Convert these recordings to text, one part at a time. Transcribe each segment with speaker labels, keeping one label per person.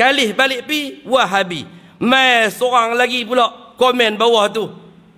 Speaker 1: Kalih balik pi Wahabi. Mai seorang lagi pula komen bawah tu,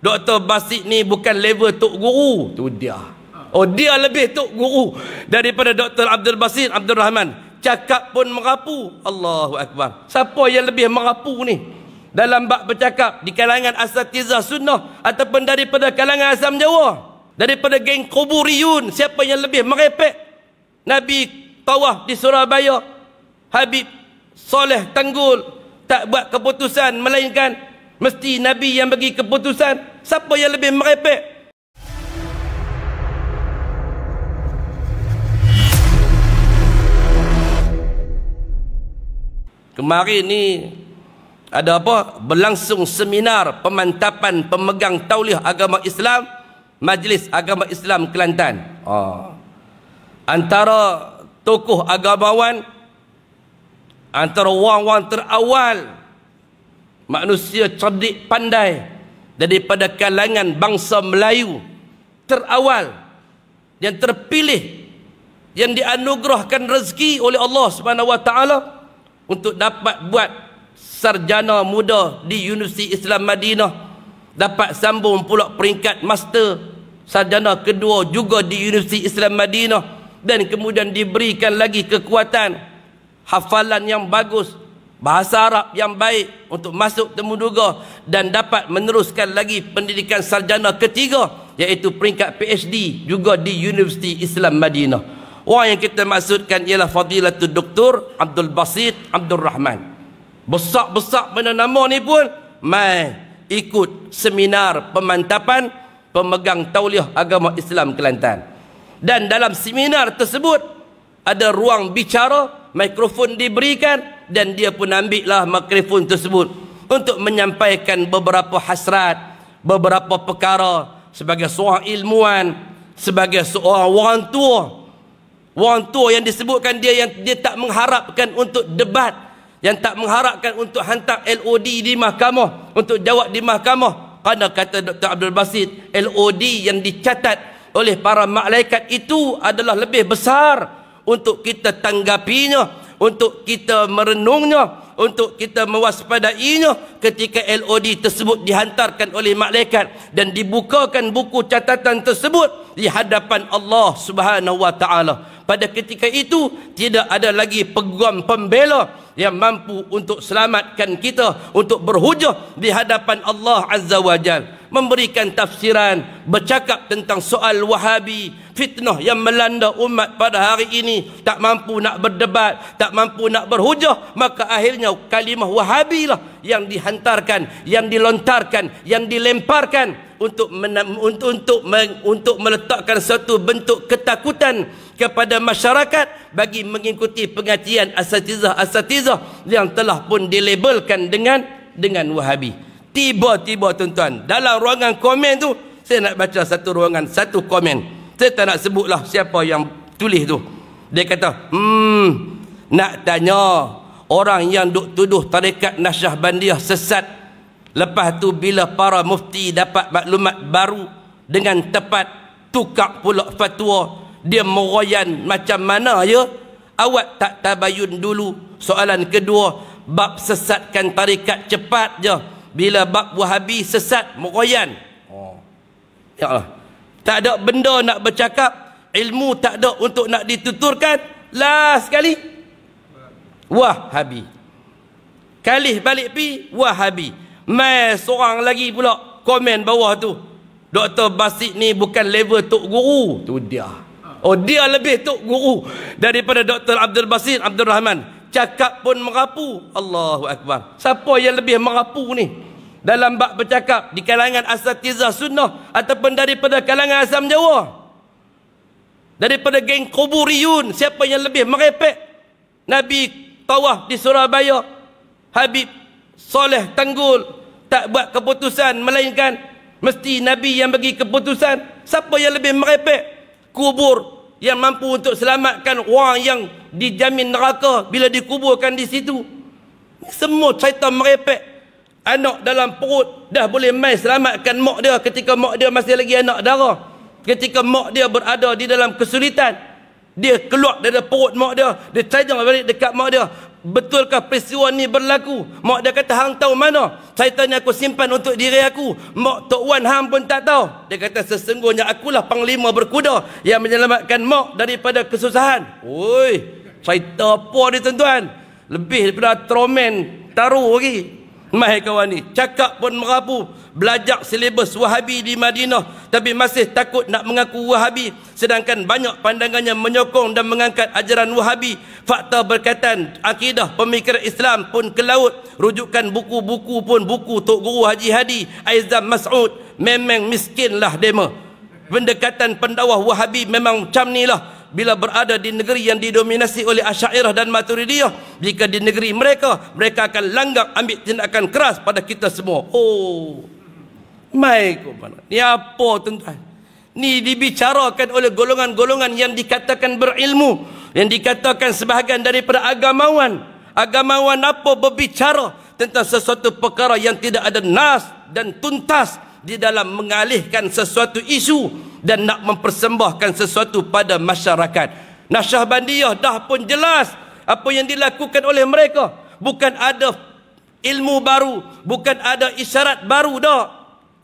Speaker 1: Dr. Basit ni bukan level tok guru. Tu dia. Oh, dia lebih tok guru daripada Dr. Abdul Basit Abdul Rahman. Cakap pun merapu. Allahu Akbar. Siapa yang lebih merapu ni dalam bab bercakap di kalangan asatizah sunnah ataupun daripada kalangan Azam Jawa? Daripada geng kuburiyun, siapa yang lebih merepek? Nabi tawaf di Surabaya, Habib Soleh Tanggul tak buat keputusan, melainkan mesti Nabi yang bagi keputusan. Siapa yang lebih merepek? Kemarin ni ada apa? Berlangsung seminar pemantapan pemegang tauliah agama Islam, Majlis Agama Islam Kelantan. Antara tokoh agamawan, antara orang-orang terawal, manusia cerdik pandai daripada kalangan bangsa Melayu terawal, yang terpilih, yang dianugerahkan rezeki oleh Allah Subhanahu Wa Taala untuk dapat buat sarjana muda di Universiti Islam Madinah, dapat sambung pula peringkat master sarjana kedua juga di Universiti Islam Madinah, dan kemudian diberikan lagi kekuatan, hafalan yang bagus, bahasa Arab yang baik untuk masuk temuduga, dan dapat meneruskan lagi pendidikan sarjana ketiga iaitu peringkat PhD juga di Universiti Islam Madinah. Orang yang kita maksudkan ialah Fadilatul Doktor Abdul Basit Abdul Rahman. Besar-besar pada nama ni pun mai ikut seminar pemantapan pemegang tauliah agama Islam Kelantan. Dan dalam seminar tersebut ada ruang bicara, mikrofon diberikan, dan dia pun ambillah mikrofon tersebut untuk menyampaikan beberapa hasrat, beberapa perkara sebagai seorang ilmuwan, sebagai seorang orang tua. Orang tua yang disebutkan dia tak mengharapkan untuk debat, yang tak mengharapkan untuk hantar LOD di mahkamah, untuk jawab di mahkamah. Kerana kata Dr. Abdul Basit, LOD yang dicatat oleh para malaikat itu adalah lebih besar untuk kita tanggapinya, untuk kita merenungnya, untuk kita mewaspadainya ketika LOD tersebut dihantarkan oleh malaikat dan dibukakan buku catatan tersebut di hadapan Allah Subhanahu Wa Taala. Pada ketika itu tidak ada lagi peguam pembela yang mampu untuk selamatkan kita, untuk berhujah di hadapan Allah Azza wa Jal, memberikan tafsiran, bercakap tentang soal Wahabi, fitnah yang melanda umat pada hari ini, tak mampu nak berdebat, tak mampu nak berhujah, maka akhirnya kalimah Wahabi lah yang dihantarkan, yang dilontarkan, yang dilemparkan untuk meletakkan satu bentuk ketakutan kepada masyarakat bagi mengikuti pengajian asatizah yang telah pun dilabelkan dengan Wahabi. Tiba-tiba tuan-tuan, dalam ruangan komen tu, saya nak baca satu ruangan, satu komen. Saya tak nak sebutlah siapa yang tulis tu. Dia kata, nak tanya orang yang duk tuduh tarekat Naqsyabandiyah sesat, lepas tu bila para mufti dapat maklumat baru dengan tepat, tukar pula fatwa, dia meroyan macam mana ya? Awak tak tabayun dulu. Soalan kedua, bab sesatkan tarekat cepat je, bila bab Wahabi sesat meroyan. Ya Allah, tak ada benda nak bercakap, ilmu tak ada untuk nak dituturkan. Last sekali Wahabi. Kalih balik pi Wahabi. Mai seorang lagi pula komen bawah tu, Dr. Basit ni bukan level tok guru. Tu dia. Oh, dia lebih tok guru daripada Dr. Abdul Basit Abdul Rahman. Cakap pun merapu. Allahu Akbar. Siapa yang lebih merapu ni dalam bab bercakap di kalangan asatizah sunnah ataupun daripada kalangan Azam Jawa? Daripada geng kuburiyun, siapa yang lebih merepek? Nabi tawaf di Surabaya, Habib Soleh Tanggul tak buat keputusan, melainkan mesti Nabi yang bagi keputusan. Siapa yang lebih merepek? Kubur yang mampu untuk selamatkan orang yang dijamin neraka bila dikuburkan di situ. Semua cerita merepek. Anak dalam perut dah boleh mai selamatkan mak dia ketika mak dia masih lagi anak dara. Ketika mak dia berada di dalam kesulitan, dia keluar dari perut mak dia, dia tajam balik dekat mak dia. betulkah peristiwa ni berlaku? Mak dia kata, hang tahu mana? Saya tanya, aku simpan untuk diri aku. Mak Tok Wan hang pun tak tahu. Dia kata, sesungguhnya akulah panglima berkuda yang menyelamatkan mak daripada kesusahan. Oi, cerita apa ni tuan-tuan? Lebih daripada tromen taruh lagi. Mahir kawan ni, cakap pun merapu, belajar silibus Wahabi di Madinah, tapi masih takut nak mengaku Wahabi, sedangkan banyak pandangannya menyokong dan mengangkat ajaran Wahabi. Fakta berkaitan akidah pemikiran Islam pun ke laut. Rujukan buku-buku pun buku Tok Guru Haji Hadi Aizam Mas'ud. Memang miskinlah dema. Pendekatan pendakwah Wahabi memang macam ni lah. Bila berada di negeri yang didominasi oleh Asy'ariyah dan Maturidiyah, jika di negeri mereka, mereka akan langgar ambil tindakan keras pada kita semua. Oh, mai ko mana? Ni apa tuan-tuan? Ni dibicarakan oleh golongan-golongan yang dikatakan berilmu, yang dikatakan sebahagian daripada agamawan. Agamawan apa berbicara tentang sesuatu perkara yang tidak ada nas dan tuntas di dalam mengalihkan sesuatu isu dan nak mempersembahkan sesuatu pada masyarakat. Nasyabandiyah dah pun jelas apa yang dilakukan oleh mereka. Bukan ada ilmu baru, bukan ada isyarat baru dah.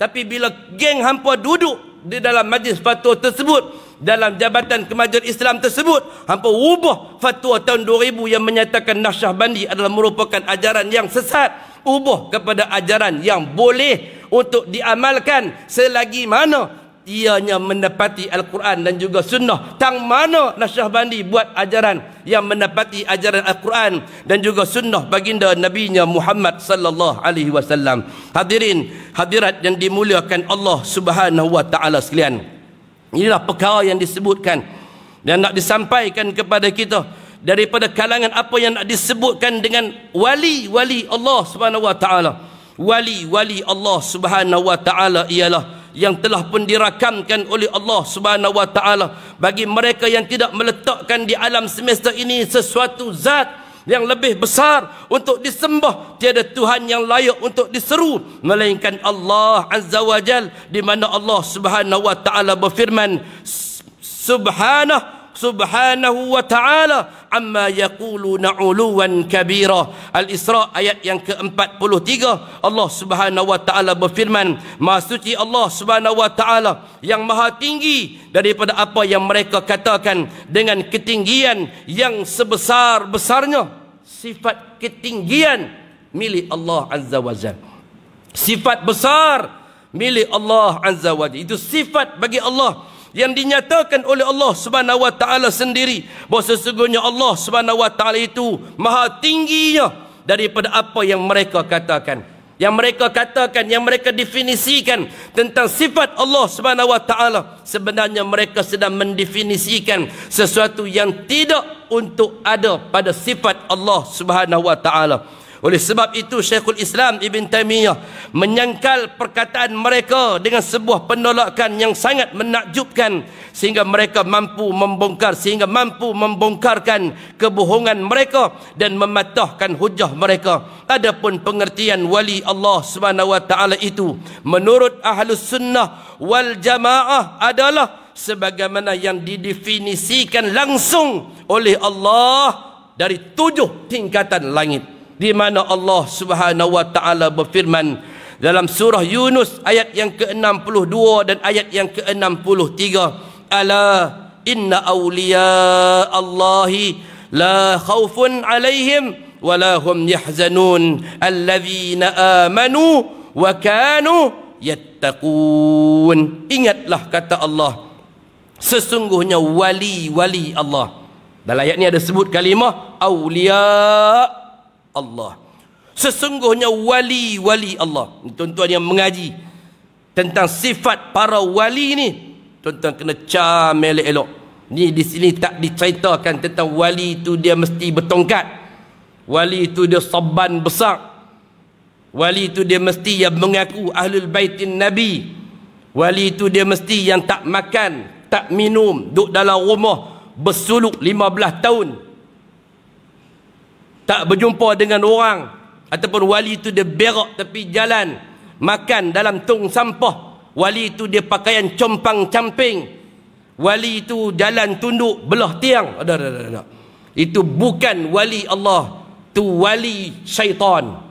Speaker 1: Tapi bila geng hampa duduk di dalam majlis fatwa tersebut, dalam Jabatan Kemajuan Islam tersebut, hampa ubah fatwa tahun 2000 yang menyatakan Nasyabandi adalah merupakan ajaran yang sesat, ubah kepada ajaran yang boleh untuk diamalkan selagi mana ianya mendapati Al-Quran dan juga Sunnah. Tang mana Nasyabandi buat ajaran yang mendapati ajaran Al-Quran dan juga Sunnah baginda Nabinya Muhammad sallallahu alaihi wasallam. Hadirin hadirat yang dimuliakan Allah Subhanahu wa taala sekalian, inilah perkara yang disebutkan dan nak disampaikan kepada kita daripada kalangan apa yang nak disebutkan dengan wali-wali Allah Subhanahu wa taala. Wali-wali Allah Subhanahu wa taala ialah yang telah pun dirakamkan oleh Allah Subhanahu wa taala bagi mereka yang tidak meletakkan di alam semesta ini sesuatu zat yang lebih besar untuk disembah. Tiada Tuhan yang layak untuk diseru melainkan Allah Azza wa Jal, di mana Allah Subhanahu wa taala berfirman, Subhanahu wa ta'ala amma yaquluna 'uluwan kabira. Al-Isra ayat yang ke-43. Allah Subhanahu wa ta'ala berfirman, Maha suci Allah Subhanahu wa ta'ala yang maha tinggi daripada apa yang mereka katakan, dengan ketinggian yang sebesar-besarnya. Sifat ketinggian milik Allah Azza wa Jalla. Sifat besar milik Allah Azza wa Jalla. Itu sifat bagi Allah yang dinyatakan oleh Allah Subhanahu wa taala sendiri, bahawa sesungguhnya Allah Subhanahu wa taala itu maha tingginya daripada apa yang mereka katakan. Yang mereka katakan, yang mereka definisikan tentang sifat Allah Subhanahu wa taala, sebenarnya mereka sedang mendefinisikan sesuatu yang tidak untuk ada pada sifat Allah Subhanahu wa taala. Oleh sebab itu Syekhul Islam Ibn Taymiyah menyangkal perkataan mereka dengan sebuah penolakan yang sangat menakjubkan, sehingga mampu membongkarkan kebohongan mereka dan mematahkan hujah mereka. Adapun pengertian wali Allah Subhanahu wa taala itu menurut Ahlus Sunnah wal Jamaah adalah sebagaimana yang didefinisikan langsung oleh Allah dari 7 tingkatan langit, di mana Allah Subhanahu wa taala berfirman dalam surah Yunus ayat yang ke-62 dan ayat yang ke-63, ala inna awliya Allahi la khaufun alaihim wa la hum yahzanun allazina amanu wa kanu yattaqun. Ingatlah kata Allah, sesungguhnya wali-wali Allah. Dalam ayat ni ada sebut kalimah awliya Allah. Sesungguhnya wali-wali Allah. Tuan-tuan yang mengaji tentang sifat para wali ni, tuan-tuan kena camel elok. Ni di sini tak diceritakan tentang wali itu dia mesti bertongkat, wali itu dia saban besar, wali itu dia mesti yang mengaku ahlul baitin Nabi, wali itu dia mesti yang tak makan, tak minum, duduk dalam rumah bersuluk 15 tahun, tak berjumpa dengan orang. Ataupun wali itu dia berak tepi jalan, makan dalam tong sampah. Wali itu dia pakaian compang camping. Wali itu jalan tunduk belah tiang. Ada. Itu bukan wali Allah. tu wali syaitan.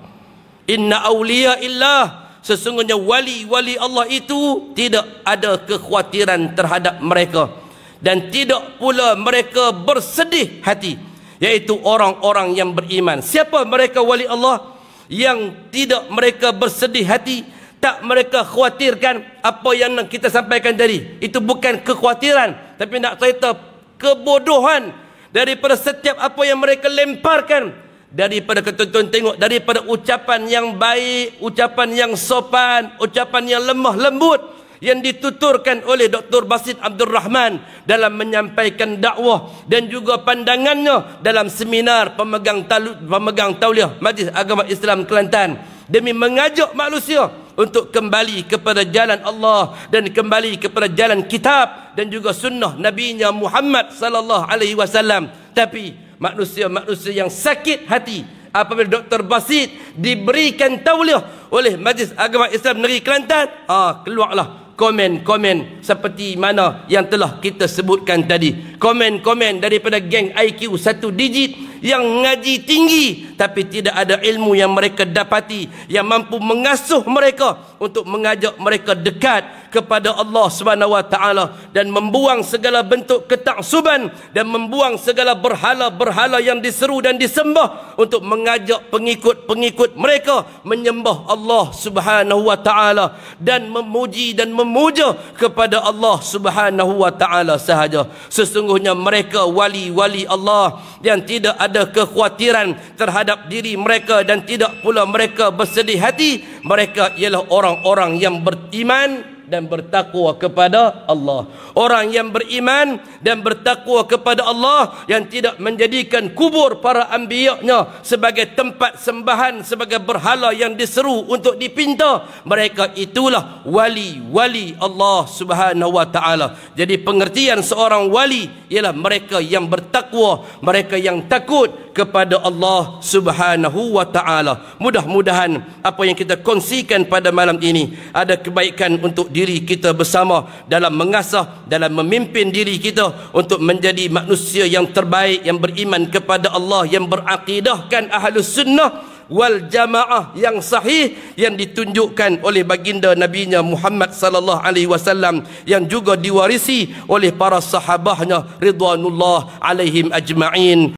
Speaker 1: Inna awliya illah, sesungguhnya wali-wali Allah itu tidak ada kekhawatiran terhadap mereka, dan tidak pula mereka bersedih hati, yaitu orang-orang yang beriman. Siapa mereka wali Allah? Yang tidak mereka bersedih hati, tak mereka khawatirkan apa yang kita sampaikan tadi. Itu bukan kekhawatiran, tapi nak cerita kebodohan daripada setiap apa yang mereka lemparkan, daripada ketonton tengok, daripada ucapan yang baik, ucapan yang sopan, ucapan yang lemah lembut yang dituturkan oleh Dr. Basit Abdul Rahman dalam menyampaikan dakwah, dan juga pandangannya dalam seminar pemegang tauliah Majlis Agama Islam Kelantan, demi mengajak manusia untuk kembali kepada jalan Allah dan kembali kepada jalan kitab dan juga sunnah Nabi-Nya Muhammad sallallahu alaihi wasallam. Tapi manusia-manusia yang sakit hati apabila Dr. Basit diberikan tauliah oleh Majlis Agama Islam Negeri Kelantan, keluarlah komen-komen seperti mana yang telah kita sebutkan tadi. Komen-komen daripada geng IQ 1 digit yang ngaji tinggi tapi tidak ada ilmu yang mereka dapati, yang mampu mengasuh mereka untuk mengajak mereka dekat kepada Allah Subhanahu wa taala, dan membuang segala bentuk ketaksuban dan membuang segala berhala-berhala yang diseru dan disembah, untuk mengajak pengikut-pengikut mereka menyembah Allah Subhanahu wa taala dan memuji dan memuja kepada Allah Subhanahu wa taala sahaja. Sesungguhnya mereka wali-wali Allah yang tidak ada kekhawatiran terhadap diri mereka, dan tidak pula mereka bersedih hati. Mereka ialah orang-orang yang beriman dan bertakwa kepada Allah. Orang yang beriman dan bertakwa kepada Allah, yang tidak menjadikan kubur para anbiya-Nya sebagai tempat sembahan, sebagai berhala yang diseru untuk dipinta. Mereka itulah wali-wali Allah Subhanahu wa taala. Jadi pengertian seorang wali ialah mereka yang bertakwa, mereka yang takut kepada Allah Subhanahu wa taala. Mudah-mudahan apa yang kita kongsikan pada malam ini ada kebaikan untuk diri kita bersama, dalam mengasah, dalam memimpin diri kita untuk menjadi manusia yang terbaik, yang beriman kepada Allah, yang berakidahkan ahlus sunnah wal jamaah yang sahih, yang ditunjukkan oleh baginda Nabi-Nya Muhammad sallallahu alaihi wasallam, yang juga diwarisi oleh para sahabahnya ridwanullah alaihim ajma'in.